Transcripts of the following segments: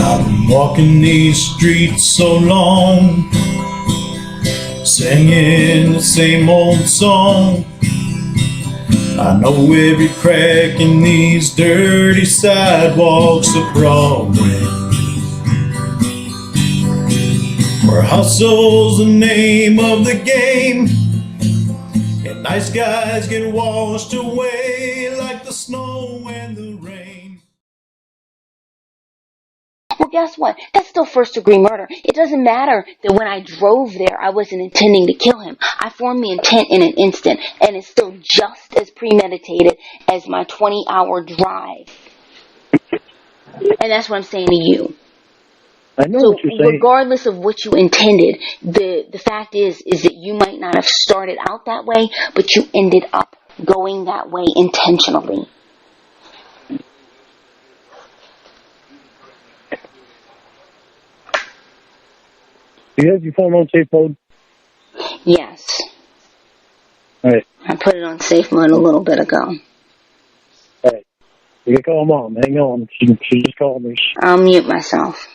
I've been walking these streets so long, singing the same old song. I know every crack in these dirty sidewalks of Broadway, where hustle's the name of the game, and nice guys get washed away like the snow and the rain. Well, guess what? That's still first-degree murder. It doesn't matter that when I drove there, I wasn't intending to kill him. I formed the intent in an instant, and it's still just as premeditated as my 20-hour drive. And that's what I'm saying to you. I know what you're saying. Regardless of what you intended, the fact is that you might not have started out that way, but you ended up going that way intentionally. Do you have your phone on safe mode? Yes. Alright. I put it on safe mode a little bit ago. Alright. You can call Mom. Hang on. She just called me. I'll mute myself.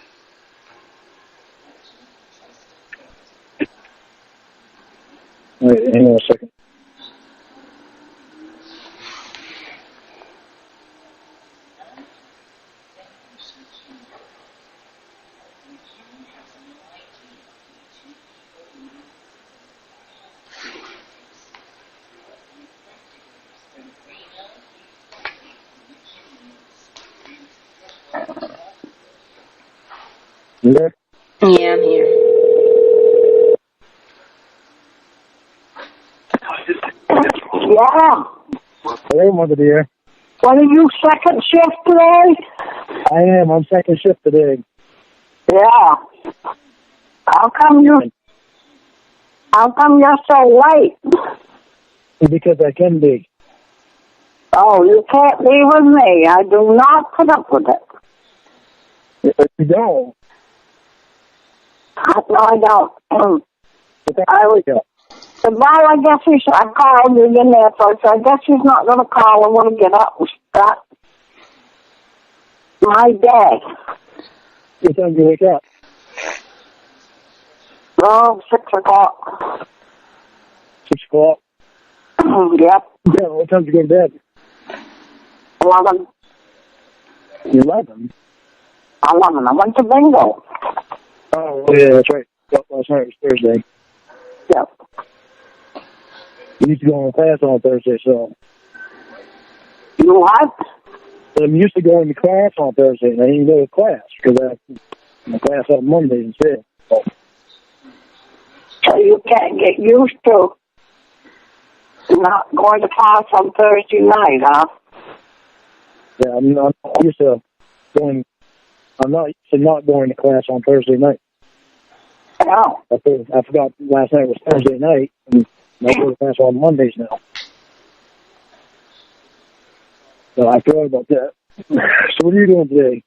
Alright, hang on a second. You there? Yeah, I'm here. Yeah. Hello, Mother dear. What are you, second shift today? I am. I'm second shift today. Yeah. How come you're so late? Because I can be. Oh, you can't be with me. I do not put up with it. If you don't. No, I don't. I would go. Well, I guess I called you in there first. I guess he's not going to call. I want to get up and start my day. What time do you wake up? Oh, 6 o'clock. 6 o'clock? Yep. Yeah, what time do you go to bed? 11. 11? 11. I went to bingo. Oh, yeah, that's right. Last night was Thursday. Yep. You used to go on class on Thursday, so. You what? I'm used to going to class on Thursday, and I didn't go to class because I have class on Monday instead. So you can't get used to not going to class on Thursday night, huh? Yeah, I'm not used to going. I'm not used to not going to class on Thursday night. Oh. I forgot last night was Thursday night, and I go to class on Mondays now. So I forgot about that. So what are you doing today?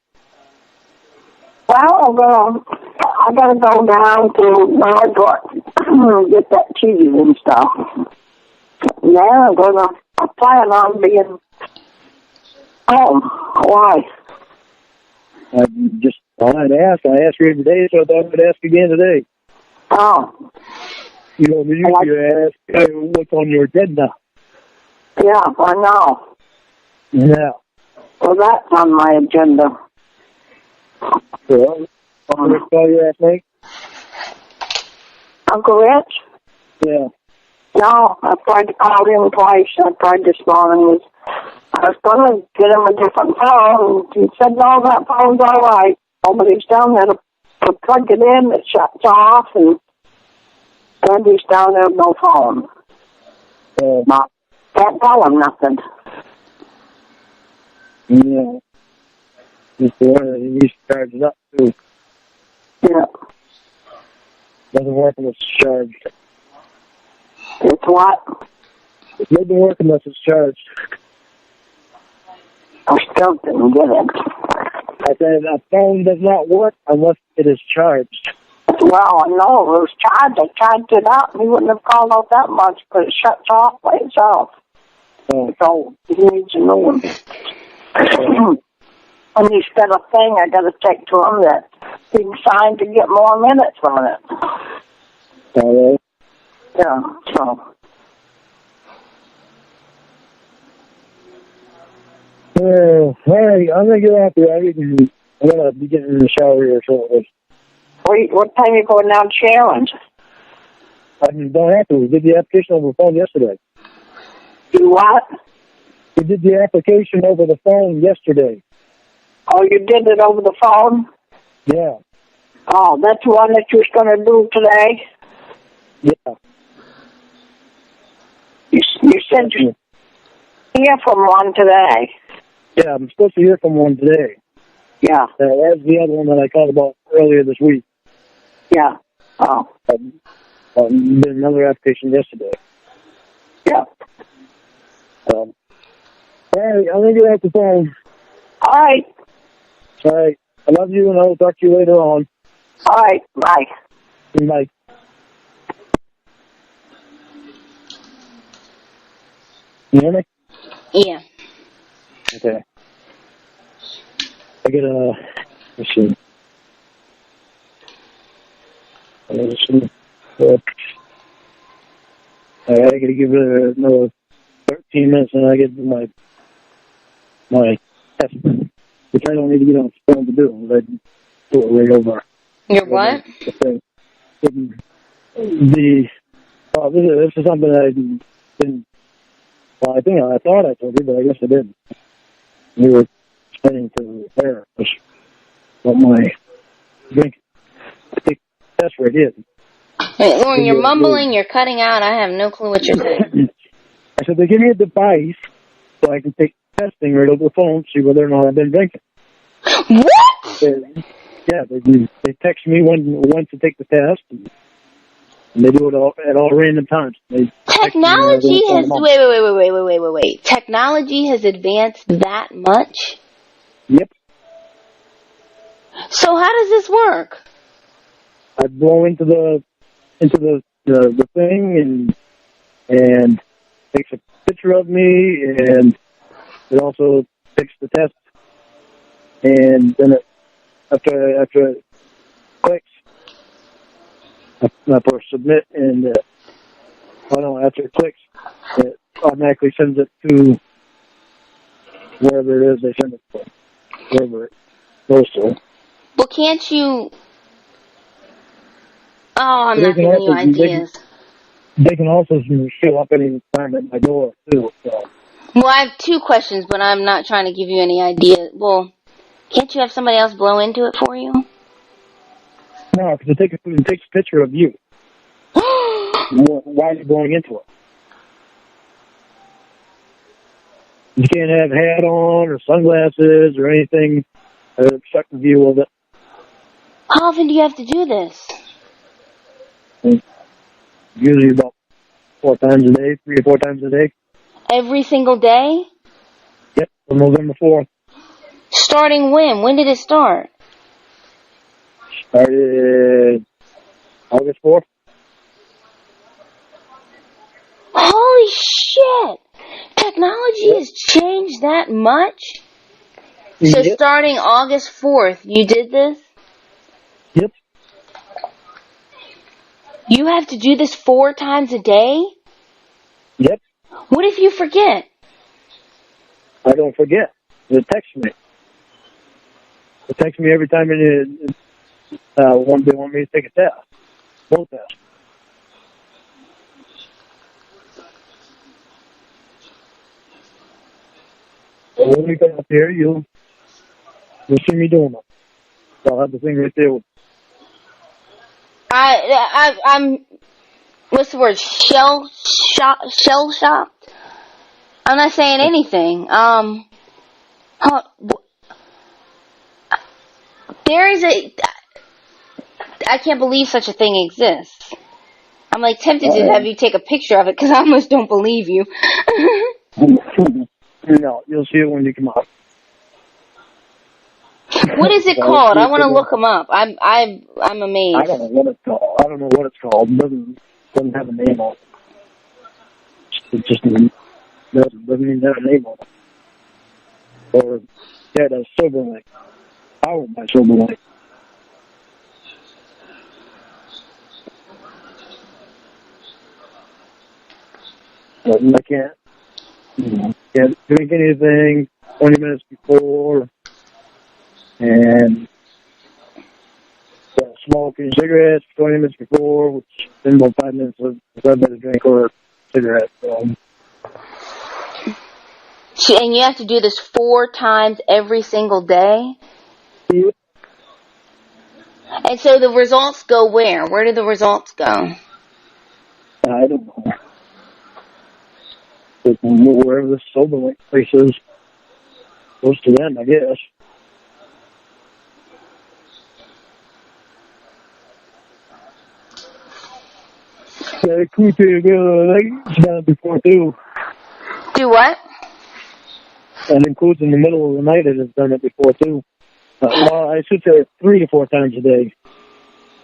Well, I gotta go down to Margaret, get that cheese and stuff. Then I'm gonna plan on being home. Why? I wanted to ask. I asked you every day, so I thought I would ask again today. Oh. You know, you ask what's on your agenda. Yeah, I know. Yeah. Well, that's on my agenda. So, Uncle Rich call you last night? Uncle Rich? Yeah. No, I tried to call him twice. I tried this morning. I was going to get him a different phone. He said, no, that phone's all right. Nobody's down there to plug it in. It shuts off, and Andy's down there with no phone. Can't tell him nothing. Yeah. Just the one that he needs to charge it up, too. Yeah. Doesn't work unless it's charged. It's what? It doesn't work unless it's charged. I still didn't get it. I said a phone does not work unless it is charged. Well, I know it was charged. I charged it up, and he wouldn't have called out that much, but it shuts off by itself. Oh. So he needs a new one. when he's got a thing, I got to check to him that he can sign to get more minutes on it. All right. Yeah, so. All right, I'm going to get out there. I'm going to be getting in the shower here shortly. What time are you going down to Sharon's? I don't have to. We did the application over the phone yesterday. You what? We did the application over the phone yesterday. Oh, you did it over the phone? Yeah. Oh, that's the one that you was going to do today? Yeah. You said you hear from one today. Yeah, I'm supposed to hear from one today. Yeah. That's the other one that I called about earlier this week. Yeah. Oh. Did another application yesterday. Yeah. All right, I'm going to get off the phone. All right. All right. I love you, and I will talk to you later on. All right. Bye. Bye. You hear me? Yeah. Okay. I get a... Let's see. I got to give it another 13 minutes, and I get my test, which I don't need to get on the phone to do. I do it right over. Your what? The thing. This is something that I didn't. Well, I thought I told you, but I guess I didn't. We were explaining to her what my drink. I take the test right here. Wait, Lorne, you're mumbling, you're cutting out. I have no clue what you're saying. I said, they give me a device so I can take testing right over the phone, see whether or not I've been drinking. What? Yeah, they text me when to take the test, and they do it at all random times. Technology has... Wait. Technology has advanced that much? Yep. So how does this work? I blow into the thing and takes a picture of me, and it also takes the test, and then after it clicks, I push submit, and after it clicks, it automatically sends it to wherever it is they send it to, wherever it goes to. Well, can't you... Oh, I'm not giving you ideas. They can also show up any time at my door, too. So. Well, I have two questions, but I'm not trying to give you any ideas. Well, can't you have somebody else blow into it for you? No, because it takes a picture of you. Why are you blowing into it? You can't have a hat on or sunglasses or anything to obstruct the view of it. How often do you have to do this? Usually about 4 times a day, 3 or 4 times a day. Every single day? Yep, from November 4th. Starting when? When did it start? Started August 4th. Holy shit! Technology has changed that much? So starting August 4th, you did this? Yep. You have to do this 4 times a day? Yep. What if you forget? I don't forget. They text me. They text me every time they want me to take a test. Both tests. So when we come up here, you'll see me doing them. So I'll have the thing right there. I'm what's the word? Shell shocked? I'm not saying anything. There is I can't believe such a thing exists. I'm like tempted to have you take a picture of it because I almost don't believe you. No, you'll see it when you come out. What is it called? I want to look them up. I'm amazed. I don't know what it's called. It doesn't have a name on it. It just doesn't even have a name on it. Or that as sober life. Powered by sober life. I can't drink anything 20 minutes before, and smoking cigarettes 20 minutes before, which then about 5 minutes of I better drink or cigarette. And you have to do this 4 times every single day? Yeah. And so the results go where? Where do the results go? I don't know. Wherever the sober life place is, goes to them, I guess. Yeah, cool to go. It's done before too. Do what? And includes in the middle of the night. It has done it before too. Well, I should say 3 to 4 times a day.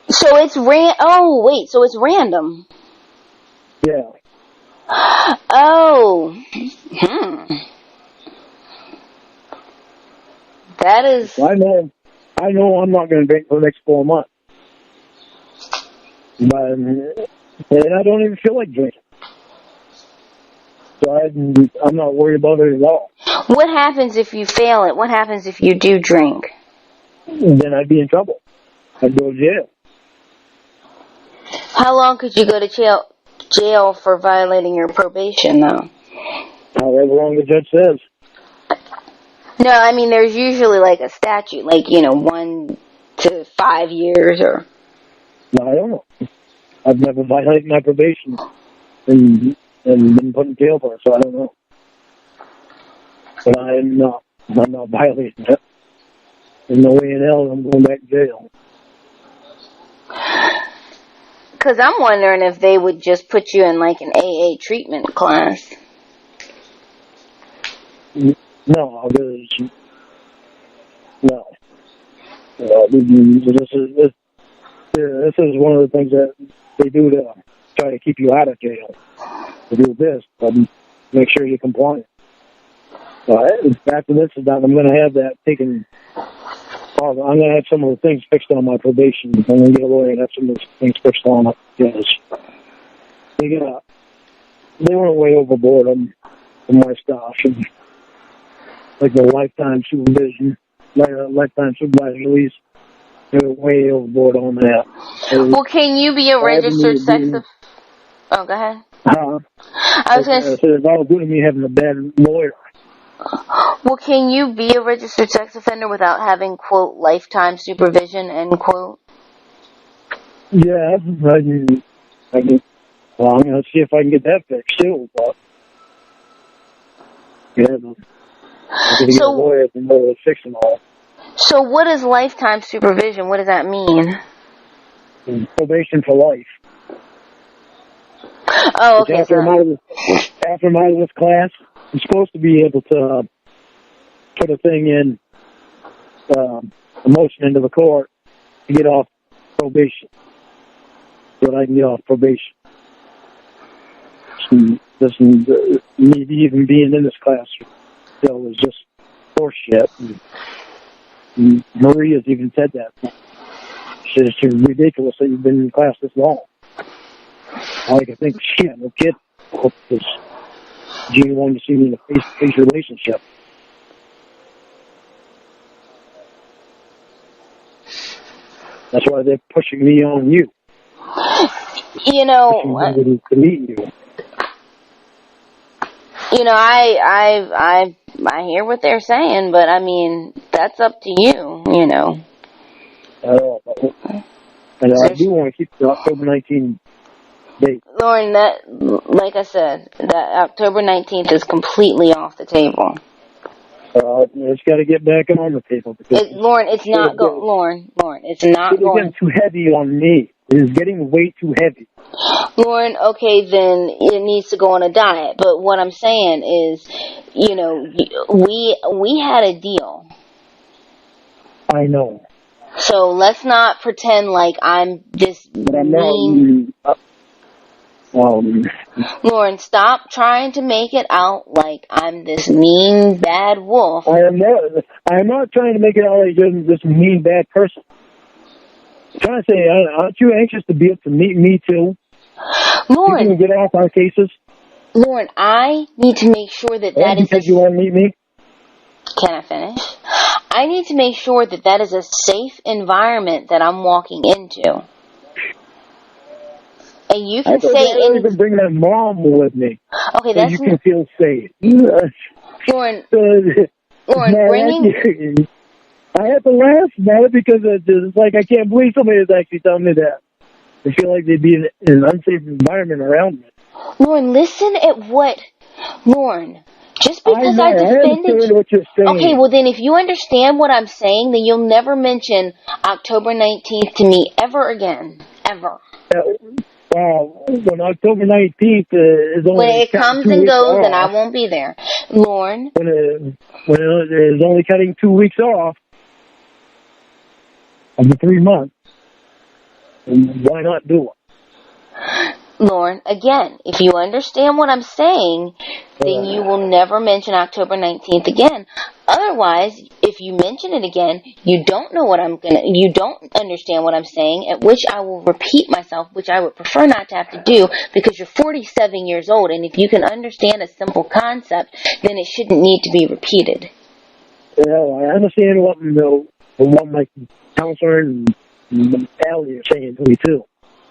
So it's so it's random. Yeah. Oh. That is. I know I'm not going to drink for the next 4 months. But and I don't even feel like drinking. So I'm not worried about it at all. What happens if you fail it? What happens if you do drink? Then I'd be in trouble. I'd go to jail. How long could you go to jail for violating your probation, though? However long the judge says. No, I mean, there's usually like a statute, like, 1 to 5 years or... No, I don't know. I've never violated my probation and been put in jail for it, so I don't know. But I'm not violating it. There's no way in hell I'm going back to jail. Because I'm wondering if they would just put you in like an AA treatment class. No, this is one of the things that they do to try to keep you out of jail. To do this, but make sure you comply. So after this is done, I'm going to have that taken. I'm going to have some of the things fixed on my probation. I'm going to get a lawyer and have some of the things fixed on it because they went way overboard on my stuff, and like the lifetime supervision, lifetime supervising release. They were way overboard on that. Well, can you be a registered sex offender? Oh, go ahead. I was going to say, it's all good to me having a bad lawyer. Well, can you be a registered sex offender without having, quote, lifetime supervision, end quote? Yeah, I can. Well, I'm going to see if I can get that fixed too. But yeah, I'm going to get a lawyer to know to fix them all. So, what is lifetime supervision? What does that mean? Probation for life. Oh, okay. After I'm out of this class, I'm supposed to be able to put a thing in, a motion into the court to get off probation. So that I can get off probation. Me even being in this class still was just horseshit. And Maria's even said that. She said it's ridiculous that you've been in class this long. I think she had no kid because Gina wanted to see me in a face-to-face relationship. That's why they're pushing me on you. To meet you. I hear what they're saying, but I mean, that's up to you, And I do want to keep the October 19th date. Lorne, like I said, that October 19th is completely off the table. It's got to get back on the table. Lorne, it's not Lorne, it's not going. It's getting too heavy on me. It is getting way too heavy. Lorne, okay, then it needs to go on a diet. But what I'm saying is, we had a deal. I know. So let's not pretend like I'm this mean. Lorne, stop trying to make it out like I'm this mean, bad wolf. I am not trying to make it out like you're this mean, bad person. I'm trying to say, aren't you anxious to be able to meet me too? Lorne, You can get off our cases. Lorne, I need to make sure that that is because you want to meet me. Can I finish? I need to make sure that that is a safe environment that I'm walking into. And you can say I even bring my mom with me. Okay, so that's you can feel safe. Lorne, bringing. I have to laugh about it because it's like I can't believe somebody is actually telling me that. I feel like they'd be in an unsafe environment around me. Lorne, listen at what Lorne. Just because I defended what you're saying. Okay, well then if you understand what I'm saying, then you'll never mention October 19th to me ever again. Ever. Wow, when October 19th is only... When it comes and goes, then I won't be there. Lorne. When it is only cutting 2 weeks off of the 3 months, why not do it? Lorne, again, if you understand what I'm saying, then you will never mention October 19th again. Otherwise, if you mention it again, you don't understand what I'm saying, at which I will repeat myself, which I would prefer not to have to do, because you're 47 years old, and if you can understand a simple concept, then it shouldn't need to be repeated. I understand what my counselor and Allie are saying to me, too.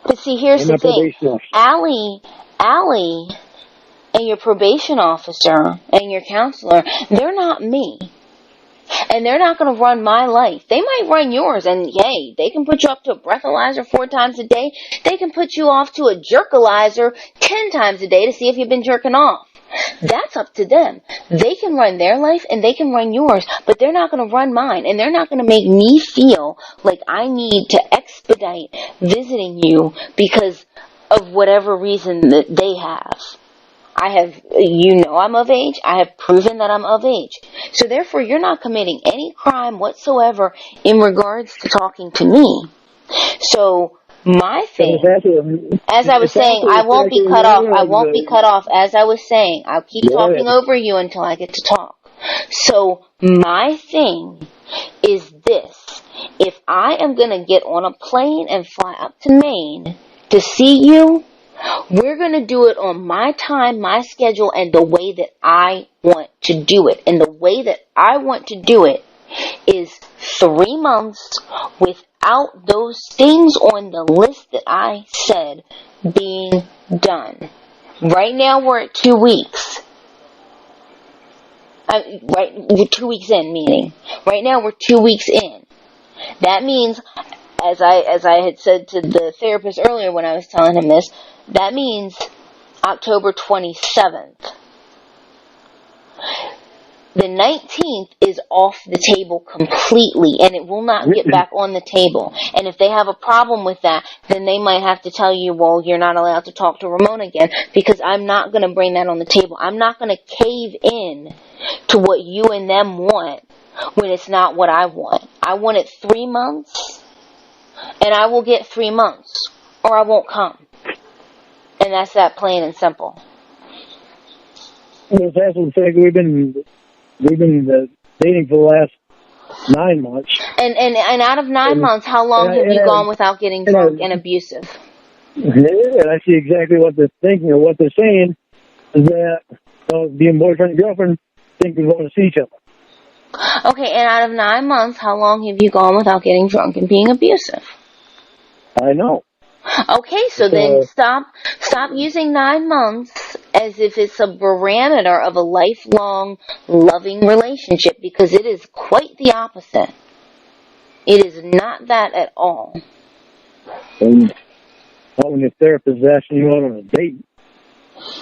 But see, here's the thing. Allie, and your probation officer and your counselor, they're not me. And they're not going to run my life. They might run yours, and hey, they can put you up to a breathalyzer 4 times a day. They can put you off to a jerkalyzer 10 times a day to see if you've been jerking off. That's up to them. They can run their life and they can run yours, but they're not going to run mine, and they're not going to make me feel like I need to expedite visiting you because of whatever reason that they have. I'm of age. I have proven that I'm of age. So therefore, you're not committing any crime whatsoever in regards to talking to me. So my thing, as I was saying, I won't be cut off. I won't be cut off. As I was saying, I'll keep talking over you until I get to talk. So my thing is this. If I am going to get on a plane and fly up to Maine to see you, we're going to do it on my time, my schedule, and the way that I want to do it. And the way that I want to do it is 3 months without those things on the list that I said being done. Right now we're at 2 weeks. 2 weeks in, meaning. Right now we're 2 weeks in. That means, as I had said to the therapist earlier when I was telling him this, that means October 27th. The 19th is off the table completely, and it will not get back on the table. And if they have a problem with that, then they might have to tell you, well, you're not allowed to talk to Ramona again, because I'm not going to bring that on the table. I'm not going to cave in to what you and them want when it's not what I want. I want it 3 months, and I will get 3 months, or I won't come. And that's that plain and simple. Well, that's what we've been dating for the last 9 months. And out of 9 months, how long have you gone without getting drunk and abusive? And I see exactly what they're thinking or what they're saying is that being boyfriend and girlfriend think we want to see each other. Okay, and out of 9 months, how long have you gone without getting drunk and being abusive? I know. Okay, so then stop using 9 months as if it's a parameter of a lifelong loving relationship, because it is quite the opposite. It is not that at all. And when your therapist is asking you out on a date.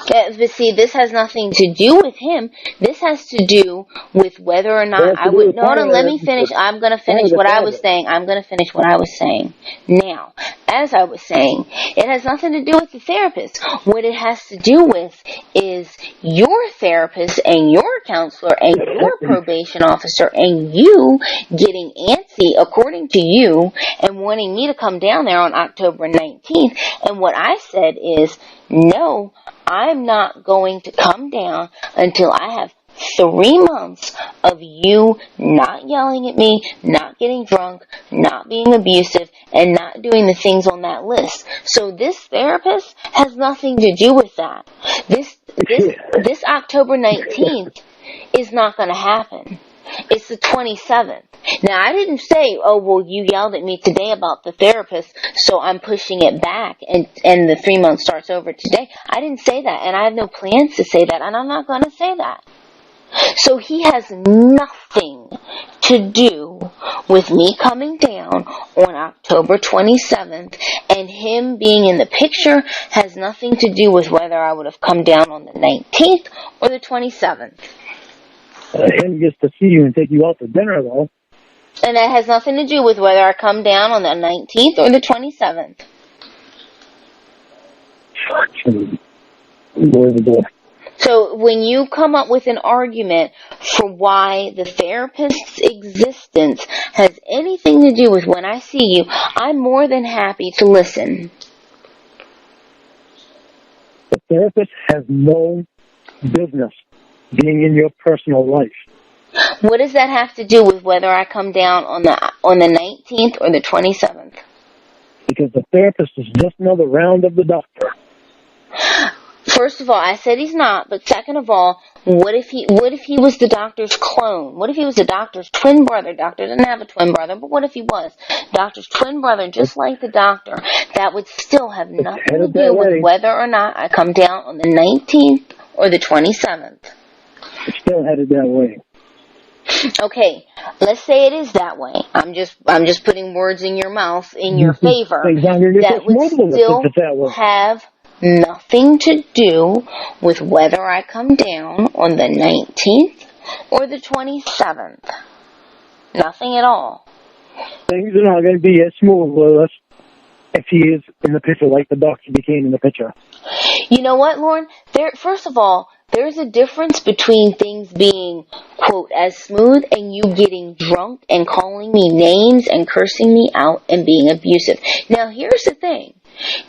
But see, this has nothing to do with him. This has to do with whether or not I would... No, let me finish. I'm going to finish what I was saying. I'm going to finish what I was saying. Now, as I was saying, it has nothing to do with the therapist. What it has to do with is your therapist and your counselor and your probation officer and you getting antsy, according to you, and wanting me to come down there on October 19th. And what I said is, no, I'm not going to come down until I have 3 months of you not yelling at me, not getting drunk, not being abusive, and not doing the things on that list. So this therapist has nothing to do with that. This October 19th is not going to happen. It's the 27th. Now, I didn't say, oh, well, you yelled at me today about the therapist, so I'm pushing it back, and the 3 months starts over today. I didn't say that, and I have no plans to say that, and I'm not going to say that. So he has nothing to do with me coming down on October 27th, and him being in the picture has nothing to do with whether I would have come down on the 19th or the 27th. Him gets to see you and take you out to dinner, though. And that has nothing to do with whether I come down on the 19th or the 27th. Unbelievable. So when you come up with an argument for why the therapist's existence has anything to do with when I see you, I'm more than happy to listen. The therapist has no business being in your personal life. What does that have to do with whether I come down on the 19th or the 27th? Because the therapist is just another round of the doctor. First of all, I said he's not, but second of all, what if he was the doctor's clone? What if he was the doctor's twin brother? Doctor doesn't have a twin brother, but what if he was? Doctor's twin brother, just like the doctor. That would still have nothing to do with whether or not I come down on the 19th or the 27th. It's still headed that way. Okay, let's say it is that way. I'm just putting words in your mouth in your favor. That would still have nothing to do with whether I come down on the 19th or the 27th. Nothing at all. Things are not going to be as smooth with us if he is in the picture like the doctor became in the picture. You know what, Lorne? First of all, there's a difference between things being, quote, as smooth and you getting drunk and calling me names and cursing me out and being abusive. Now, here's the thing.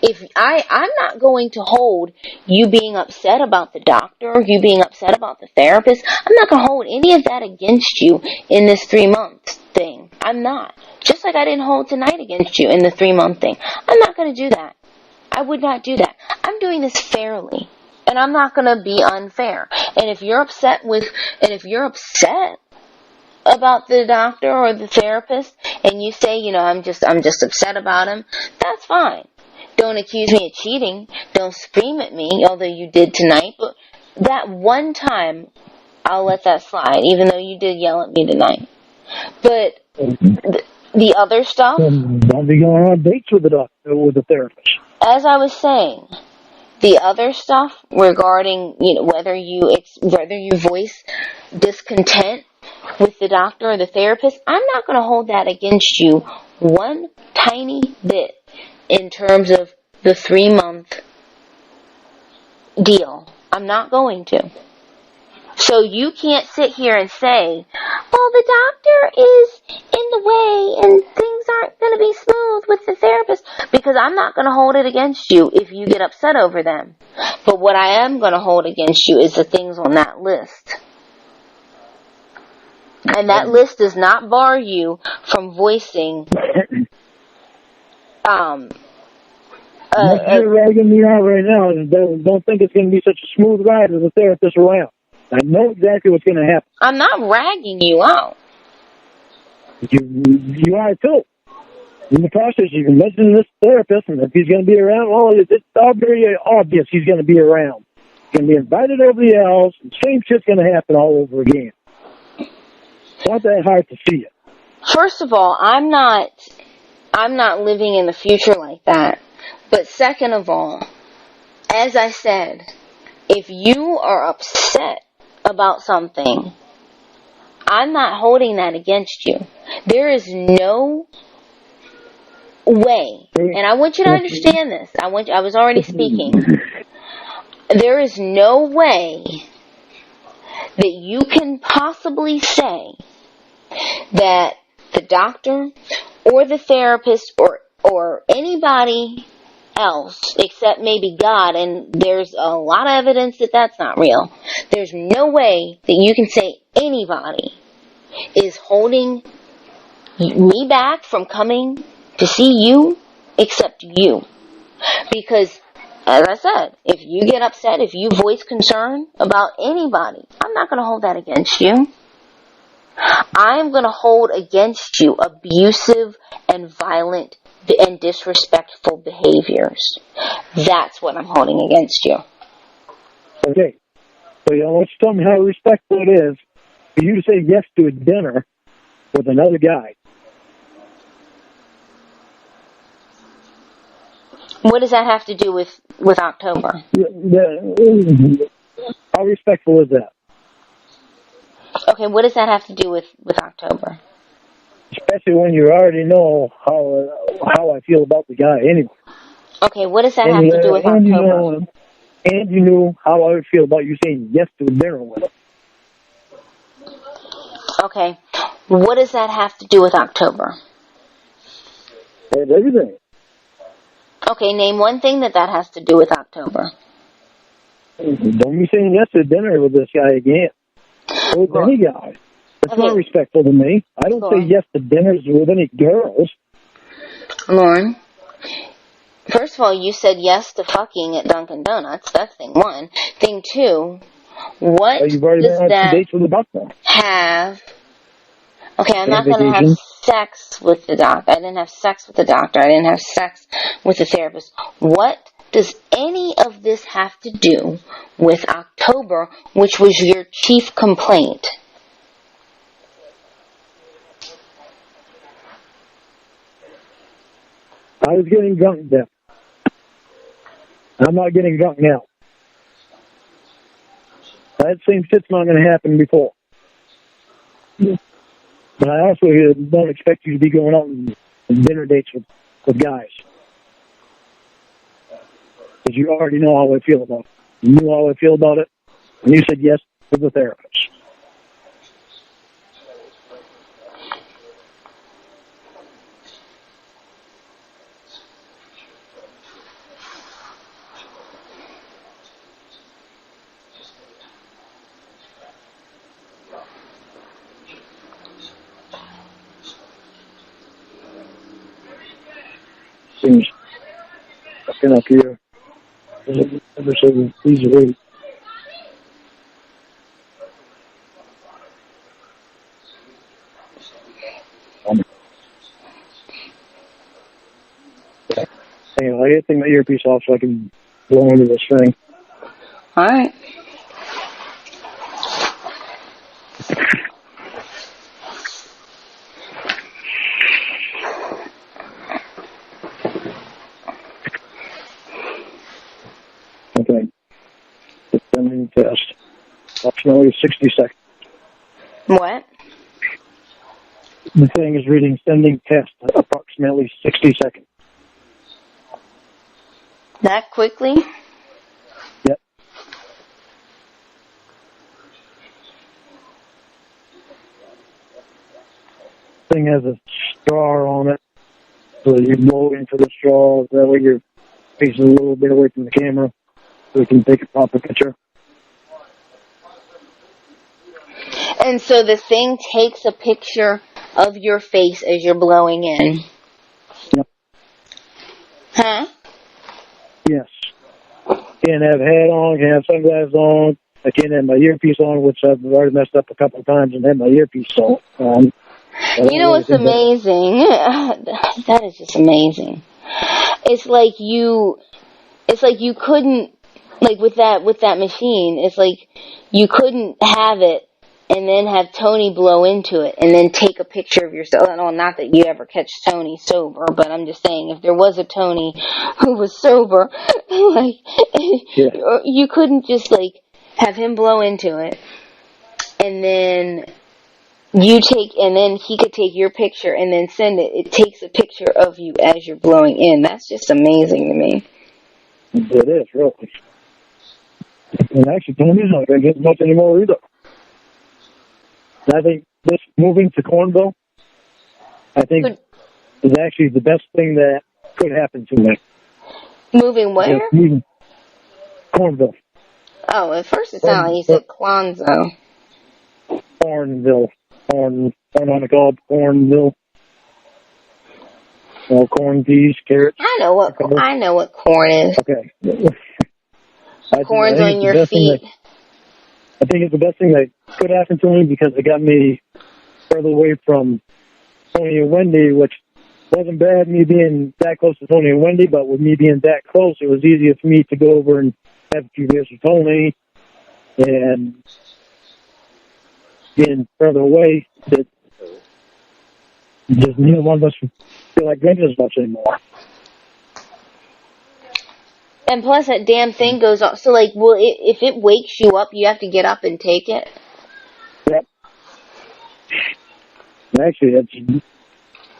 If I'm not going to hold you being upset about the doctor, you being upset about the therapist, I'm not going to hold any of that against you in this 3 month thing. I'm not. Just like I didn't hold tonight against you in the 3 month thing. I'm not going to do that. I would not do that. I'm doing this fairly. And I'm not going to be unfair. And if you're upset about the doctor or the therapist, and you say, I'm just upset about him, that's fine. Don't accuse me of cheating. Don't scream at me, although you did tonight. But that one time, I'll let that slide, even though you did yell at me tonight. But the other stuff, don't be going on dates with the doctor or the therapist. As I was saying, the other stuff regarding, whether you voice discontent with the doctor or the therapist, I'm not going to hold that against you one tiny bit in terms of the 3 month deal. I'm not going to. So you can't sit here and say, well, the doctor is in the way and things aren't going to be smooth with the therapist, because I'm not going to hold it against you if you get upset over them. But what I am going to hold against you is the things on that list. And that list does not bar you from voicing you're ragging me out right now, and don't think it's going to be such a smooth ride with a therapist around. I know exactly what's going to happen. I'm not ragging you out. You are too. In the process, you can mention this therapist, and if he's going to be around, well, it's very obvious he's going to be around. He's going to be invited over the house, and same shit's going to happen all over again. It's not that hard to see it. First of all, I'm not living in the future like that. But second of all, as I said, if you are upset about something, I'm not holding that against you. There is no way, and I want you to understand this. I was already speaking. There is no way that you can possibly say that the doctor or the therapist or anybody else except maybe God, and there's a lot of evidence that that's not real. There's no way that you can say anybody is holding me back from coming to see you except you. Because, as I said, if you get upset, if you voice concern about anybody, I'm not going to hold that against you. I'm going to hold against you abusive and violent and disrespectful behaviors. That's what I'm holding against you. Okay. So you want to tell me how respectful it is for you to say yes to a dinner with another guy. What does that have to do with October? How respectful is that? Okay, what does that have to do with October? Especially when you already know how I feel about the guy anyway. Okay, what does that have to do with October? And you knew how I would feel about you saying yes to a dinner with him. Okay, what does that have to do with October? And everything. Okay, name one thing that has to do with October. Don't be saying yes to dinner with this guy again. With any guy. That's not respectful to me. I don't say yes to dinners with any girls. Lorne, first of all, you said yes to fucking at Dunkin' Donuts. That's thing one. Thing two, what you've already does had that 2 dates with the doctor. have? Okay, I'm not going to have sex with the doctor. I didn't have sex with the doctor. I didn't have sex with the therapist. What does any of this have to do with October, which was your chief complaint? I was getting drunk then. I'm not getting drunk now. That same shit's not going to happen before. But I also don't expect you to be going out on dinner dates with guys. Because you already know how I feel about it. You knew how I feel about it, and you said yes to the therapist. Seems fucking up here. Ever so easily. Hang on, I gotta take my earpiece off so I can blow into this thing. Alright. Okay. Sending test. Approximately 60 seconds. What? The thing is reading sending test. Approximately 60 seconds. That quickly? Yep. Thing has a straw on it. So you blow into the straw. That way your face is a little bit away from the camera. So we can take a proper picture. And so the thing takes a picture of your face as you're blowing in. Yep. Huh? Yes. Can't have a hat on, can't have sunglasses on. I can't have my earpiece on, which I've already messed up a couple of times and had my earpiece on. You know what's amazing? That is just amazing. It's like you couldn't, like with that machine, it's like you couldn't have it and then have Tony blow into it and then take a picture of yourself. Well, not that you ever catch Tony sober, but I'm just saying if there was a Tony who was sober, like, you couldn't just like have him blow into it and then and then he could take your picture and then send it. It takes a picture of you as you're blowing in. That's just amazing to me. It is, really. And actually, Tony's not going to get much anymore either. I think this moving to Cornville, I think is actually the best thing that could happen to me. Moving where? Just moving Cornville. Oh, at first it sounded like you said Clonzo. Cornville. Corn on the cob, Cornville. Corn, peas, carrots. I know what corn is. Okay. Corn's on your feet. I think it's the best thing that could happen to me because it got me further away from Tony and Wendy, which wasn't bad, me being that close to Tony and Wendy, but with me being that close, it was easier for me to go over and have a few beers with Tony, and being further away, that just neither one of us feel like drinking as much anymore. And plus that damn thing goes off. So, like, if it wakes you up, you have to get up and take it? Yep. Actually,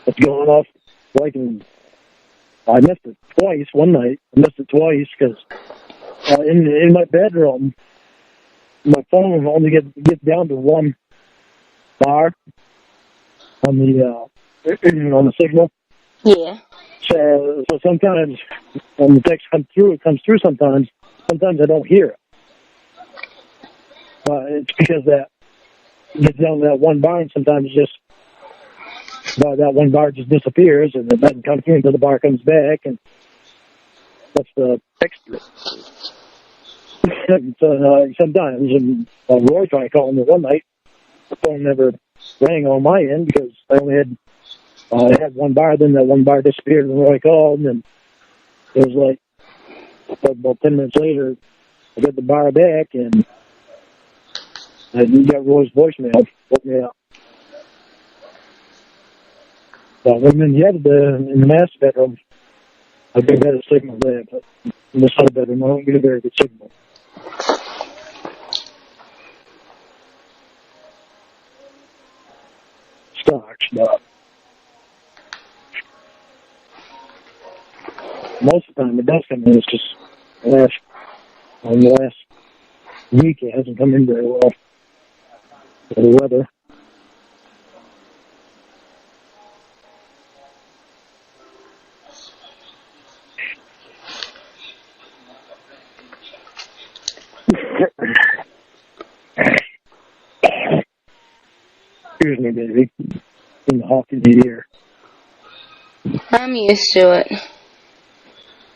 it's going off like I missed it twice one night. I missed it twice because in my bedroom, my phone only gets down to one bar on the signal. Yeah. So sometimes when the text comes through, it comes through sometimes. Sometimes I don't hear it. It's because that gets down to that one bar, and sometimes that one bar just disappears, and it doesn't come through until the bar comes back, and that's the text. So sometimes, Roy tried calling me one night. The phone never rang on my end because I only had one bar. Then that one bar disappeared when Roy called, and it was like about 10 minutes later, I got the bar back, and I got Roy's voicemail. Woke me up. But when in the master bedroom, I get a better signal there, but in the other bedroom, I don't get a very good signal. Stocks, but most of the time it does come in. It's just the last week it hasn't come in very well for the weather. Excuse me, baby. In the hawk in the ear. I'm used to it.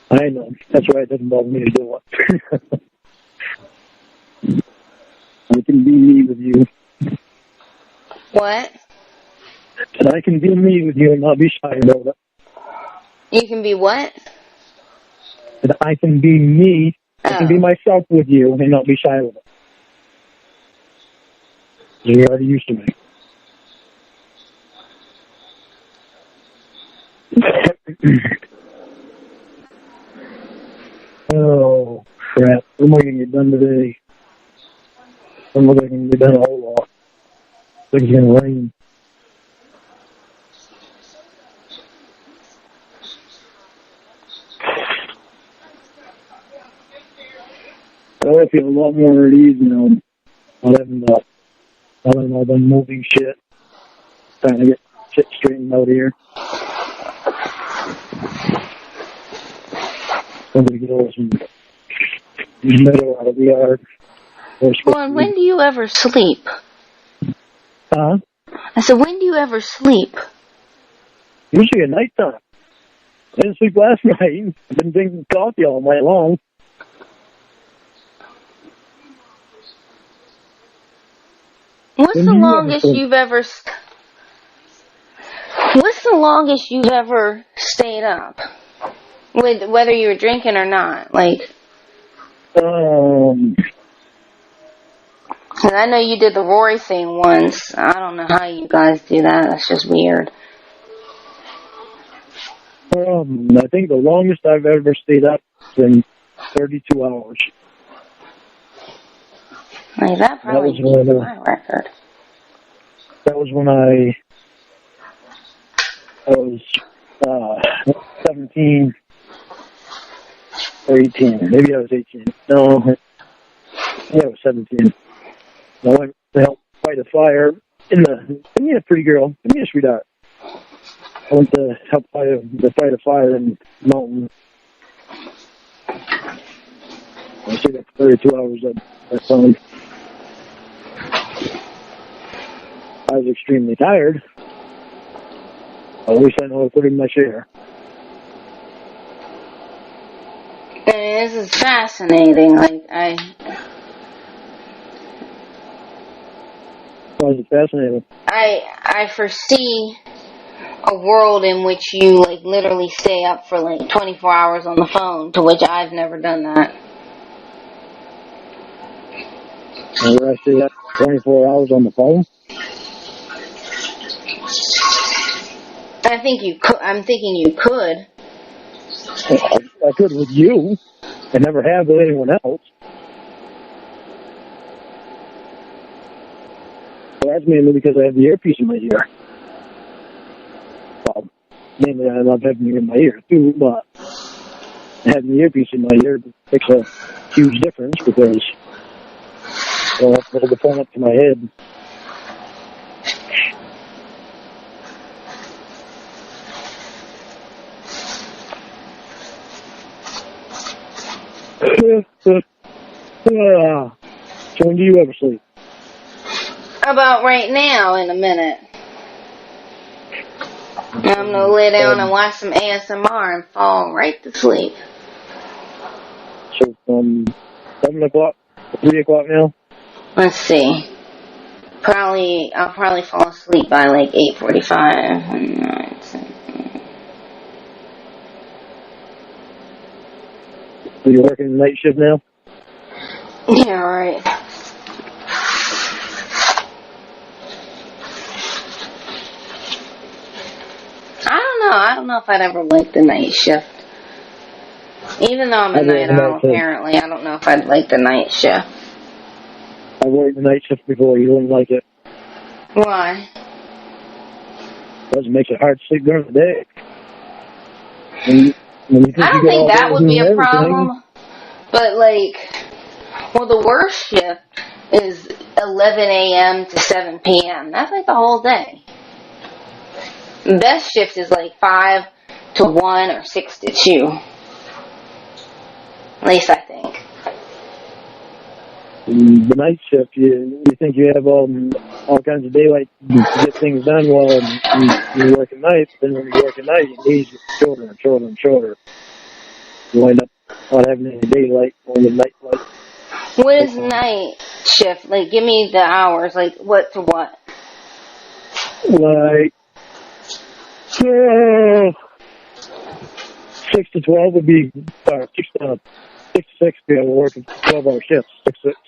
I know. That's why it doesn't bother me to do it. I can be me with you. What? And I can be me with you and not be shy about it. You can be what? And I can be me. I can be myself with you and not be shy with it. You're already used to me. Oh, crap. What am I going to get done today? I'm not going to get done a whole lot. I think it's going to rain. I feel a lot more at ease now. Not having all the moving shit. Trying to get shit straightened out here. I'm going to get all some meadow out of the yard. Lorne, when do you ever sleep? Huh? I said, when do you ever sleep? Usually at nighttime. I didn't sleep last night. I've been drinking coffee all night long. What's the longest you've ever stayed up? With whether you were drinking or not, like. Cause I know you did the Rory thing once. I don't know how you guys do that. That's just weird. I think the longest I've ever stayed up has been 32 hours. Like, that probably beats my record. That was when I was 17 or 18. Maybe I was 18. No, I was 17. I went to help fight a fire in the. Give me a pretty girl. Give me a sweetheart. I went to help fight a fire in the mountain. I stayed up for 32 hours that time. I was extremely tired. At least I know I put in my share. This is fascinating. Why is it fascinating? I foresee a world in which you like literally stay up for like 24 hours on the phone, to which I've never done that. And I stay up 24 hours on the phone. I think you could. I'm thinking you could. I could with you. I never have with anyone else. Well, that's mainly because I have the earpiece in my ear. Well, mainly I love having it in my ear too, but having the earpiece in my ear makes a huge difference because I don't have to hold the phone up to my head. So when do you ever sleep? About right now, in a minute. I'm gonna lay down and watch some ASMR and fall right to sleep. So from 7 o'clock to 3 o'clock now? Let's see. I'll probably fall asleep by like 8:45. So you're working night shift now? Yeah, right. I don't know if I'd ever like the night shift. Even though I'm a night owl, apparently, I don't know if I'd like the night shift. I worked the night shift before. You wouldn't like it. Why? Because it makes it hard to sleep during the day. I don't think that would be a problem. But, well, the worst shift is 11 a.m. to 7 p.m. That's like the whole day. The best shift is like 5 to 1 or 6 to 2. At least I think. The night shift, you think you have all kinds of daylight to get things done while you work at night. Then when you work at night, your days get shorter and shorter and shorter. You wind up not having any daylight, only night light. What is night shift? Like, give me the hours. Like, what to what? Like, 6 to 12 would be, 6 to 6 be able to work 12-hour shifts, 6 to 6.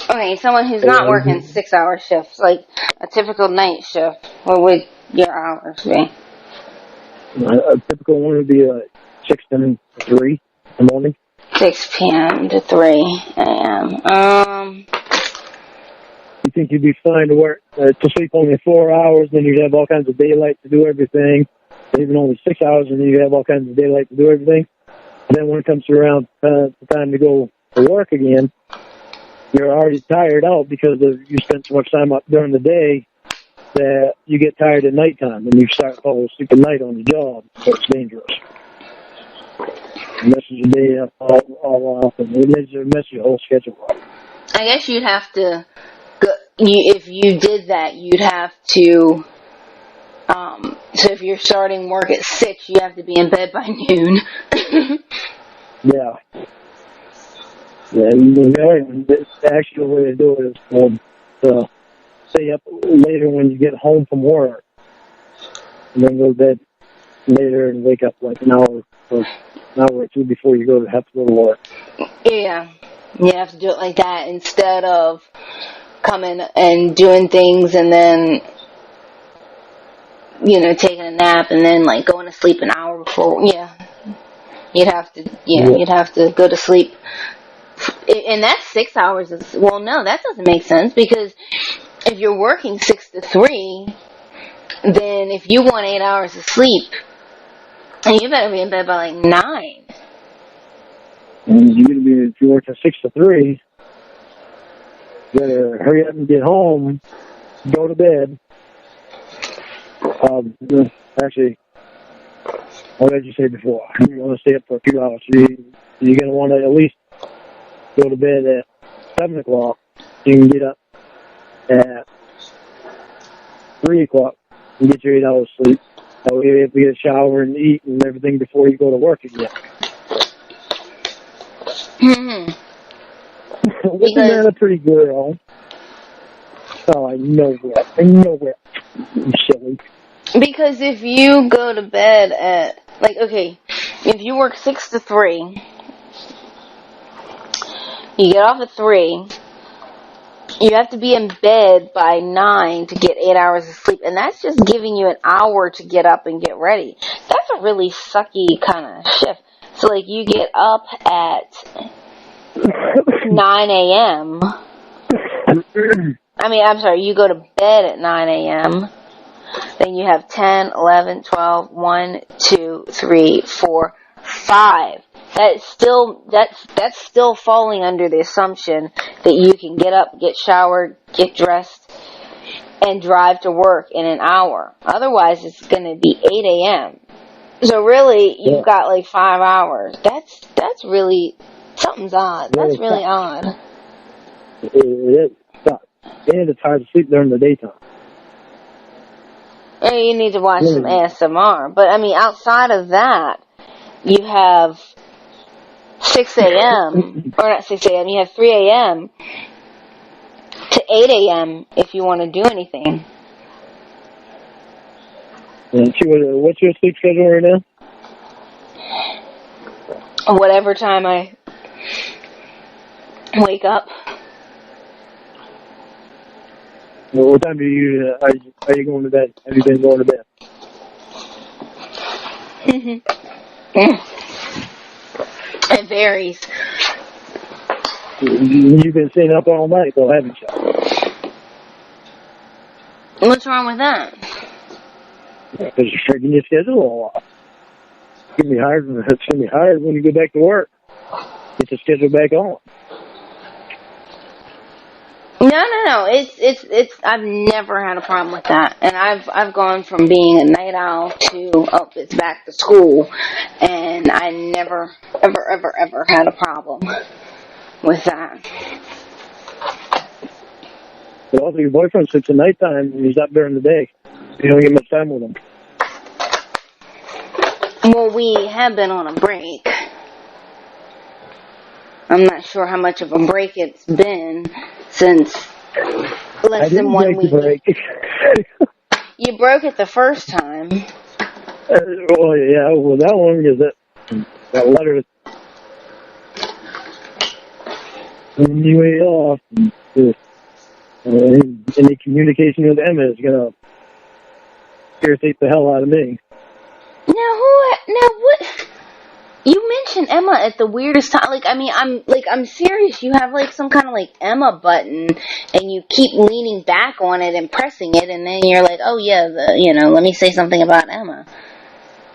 Okay, someone who's not working 6-hour shifts, like a typical night shift, what would your hours be? A typical one would be 6 to 3 in the morning. 6 p.m. to 3 a.m. You think you'd be fine to work, to sleep only 4 hours, then you'd have all kinds of daylight to do everything. Even only 6 hours, and then you'd have all kinds of daylight to do everything. And then when it comes around the time to go to work again, you're already tired out because you spent so much time up during the day that you get tired at nighttime, and you start falling asleep at night on the job. So it's dangerous. It messes your day up all off, and it messes your whole schedule up. I guess you'd have to go, if you did that, you'd have to, so if you're starting work at 6, you have to be in bed by noon. Yeah. Yeah, the actual way to do it is to stay up later when you get home from work, and then go to bed later and wake up like an hour or two before you have to go to work. Yeah, you have to do it like that instead of coming and doing things and then, taking a nap and then like going to sleep an hour before. Yeah, you'd have to go to sleep. And that's 6 hours. Well, no, that doesn't make sense because if you're working 6 to 3, then if you want 8 hours of sleep, you better be in bed by like 9. And if you're working 6 to 3, you better hurry up and get home, go to bed. Actually, what did you say before? You want to stay up for a few hours. You're going to want to at least go to bed at 7 o'clock. You can get up at 3 o'clock and get your 8 hours sleep. That way you have to get a shower and eat and everything before you go to work again. Isn't that a pretty girl? Oh, I know that. You silly. Because if you go to bed at, like, okay, if you work 6 to 3, you get off at 3, you have to be in bed by 9 to get 8 hours of sleep, and that's just giving you an hour to get up and get ready. That's a really sucky kind of shift. So, like, you get up at 9 a.m. You go to bed at 9 a.m., then you have 10, 11, 12, 1, 2, 3, 4, 5. That's still falling under the assumption that you can get up, get showered, get dressed, and drive to work in an hour. Otherwise, it's going to be 8 a.m. So really, you've got like 5 hours. That's really, something's odd. That's really odd. It is. And it's hard to sleep during the daytime. You need to watch some ASMR. But, I mean, outside of that, you have 6 a.m., or not 6 a.m., you have 3 a.m. to 8 a.m. if you want to do anything. What's your sleep schedule right now? Whatever time I wake up. Well, what time are you going to bed? Have you been going to bed? It varies. You've been staying up all night, though, haven't you? What's wrong with that? Because you're shaking your schedule a lot. It's going to be hard when you go back to work. Get the schedule back on. No. It's. I've never had a problem with that, and I've gone from being a night owl to it's back to school, and I never ever had a problem with that. But also, your boyfriend sits at nighttime and he's up during the day. You don't get much time with him. Well, we have been on a break. I'm not sure how much of a break it's been since less than 1 week. Break. You broke it the first time. Well, yeah. Well, that one is that letter. When you ain't off, any communication with Emma is gonna irritate the hell out of me. Now what? You mentioned Emma at the weirdest time. I'm serious. You have like some kind of like Emma button, and you keep leaning back on it and pressing it, and then you're like, oh yeah, let me say something about Emma.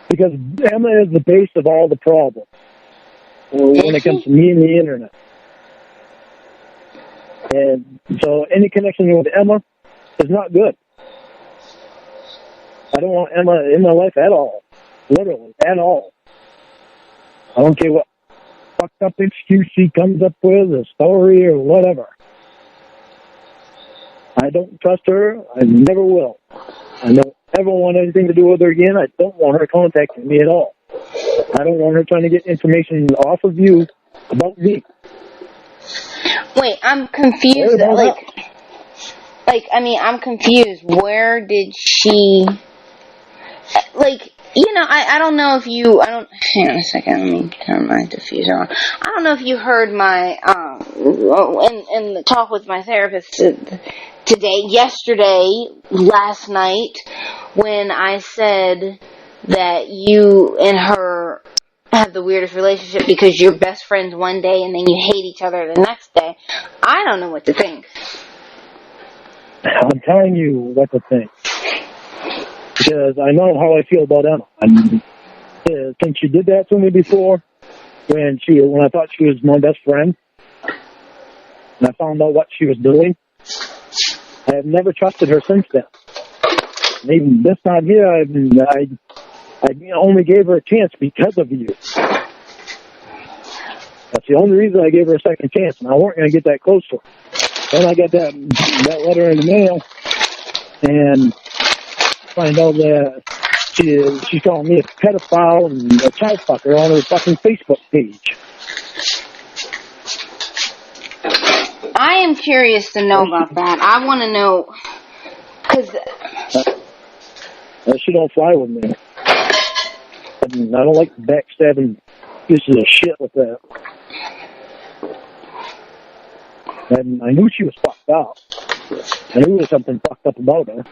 Because Emma is the base of all the problems when it comes to me and the internet. And so any connection with Emma is not good. I don't want Emma in my life at all. Literally, at all. I don't care what fucked up excuse she comes up with, a story or whatever. I don't trust her. I never will. I don't ever want anything to do with her again. I don't want her contacting me at all. I don't want her trying to get information off of you about me. Wait, I'm confused. I'm confused. Where did she... I don't know if you... Hang on a second. Let me turn my diffuser on. I don't know if you heard my... in the talk with my therapist yesterday, last night, when I said that you and her have the weirdest relationship because you're best friends one day and then you hate each other the next day. I don't know what to think. I'm telling you what to think. Because I know how I feel about Emma. Since she did that to me before, when I thought she was my best friend, and I found out what she was doing, I have never trusted her since then. And even this time here, I I only gave her a chance because of you. That's the only reason I gave her a second chance, and I weren't going to get that close to her. Then I got that letter in the mail, and find out that she's calling me a pedophile and a child fucker on her fucking Facebook page. I am curious to know about that. I want to know, because She don't fly with me. I don't like backstabbing pieces of shit with that. And I knew she was fucked up. I knew there was something fucked up about her.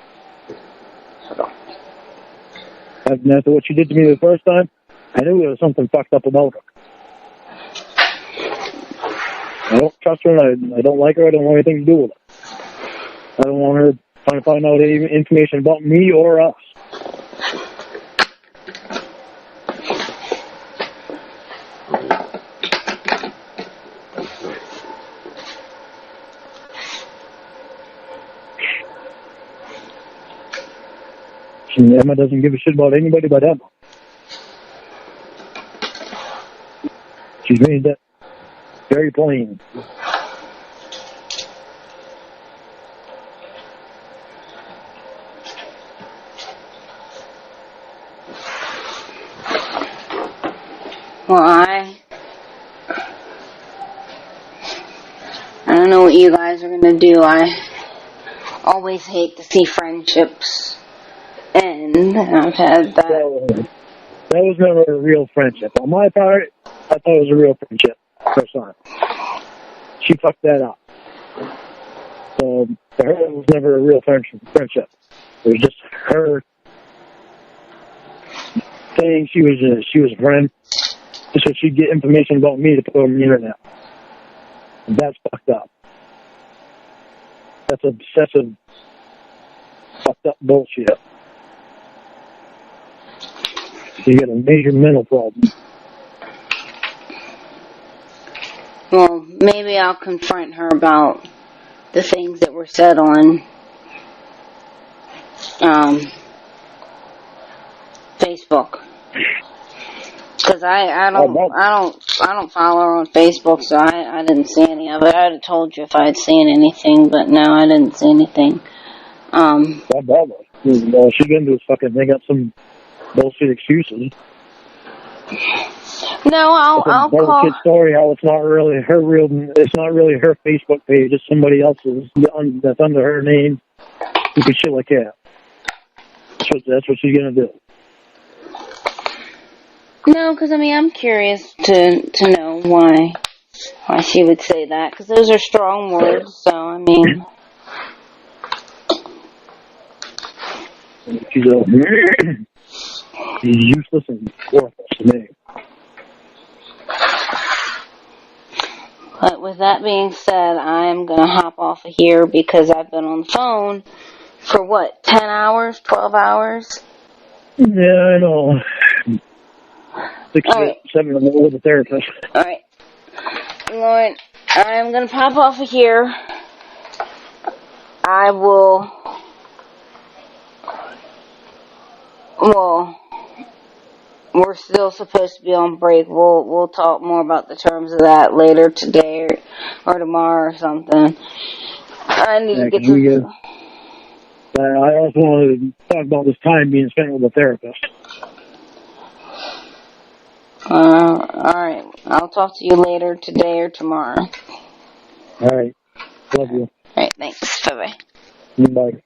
And after what she did to me the first time, I knew there was something fucked up about her. I don't trust her, and I don't like her. I don't want anything to do with her. I don't want her trying to find out any information about me or us. And Emma doesn't give a shit about anybody but Emma. She's made that very plain. well, I don't know what you guys are going to do. I always hate to see friendships end. I've had that. That was never a real friendship. On my part, I thought it was a real friendship. First time. She fucked that up. So, for her, it was never a real friendship. It was just her saying she was a friend, just so she'd get information about me to put on the internet. And that's fucked up. That's obsessive, fucked up bullshit. You got a major mental problem. Well, maybe I'll confront her about the things that were said on Facebook. Because I don't follow her on Facebook, so I didn't see any of it. I'd have told you if I had seen anything, but no, I didn't see anything. That bother. All she's gonna do is fucking make up some bullshit excuses. No, I'll bullshit call. Story how it's not really her Facebook page, it's somebody else's that's under her name. You can shit like that. That's what she's gonna do. No, because I'm curious to know why she would say that, because those are strong words. So She's useless and worthless to me. But with that being said, I'm going to hop off of here because I've been on the phone for 10 hours, 12 hours? Yeah, I know. 6 right. 7 of them with a therapist. Alright. Lorne, I'm going to pop off of here. I will... Well, we're still supposed to be on break. We'll talk more about the terms of that later today or tomorrow or something. I need to get to... I also want to talk about this time being spent with a therapist. Alright. I'll talk to you later today or tomorrow. Alright. Love you. Alright, thanks. Bye-bye. Bye.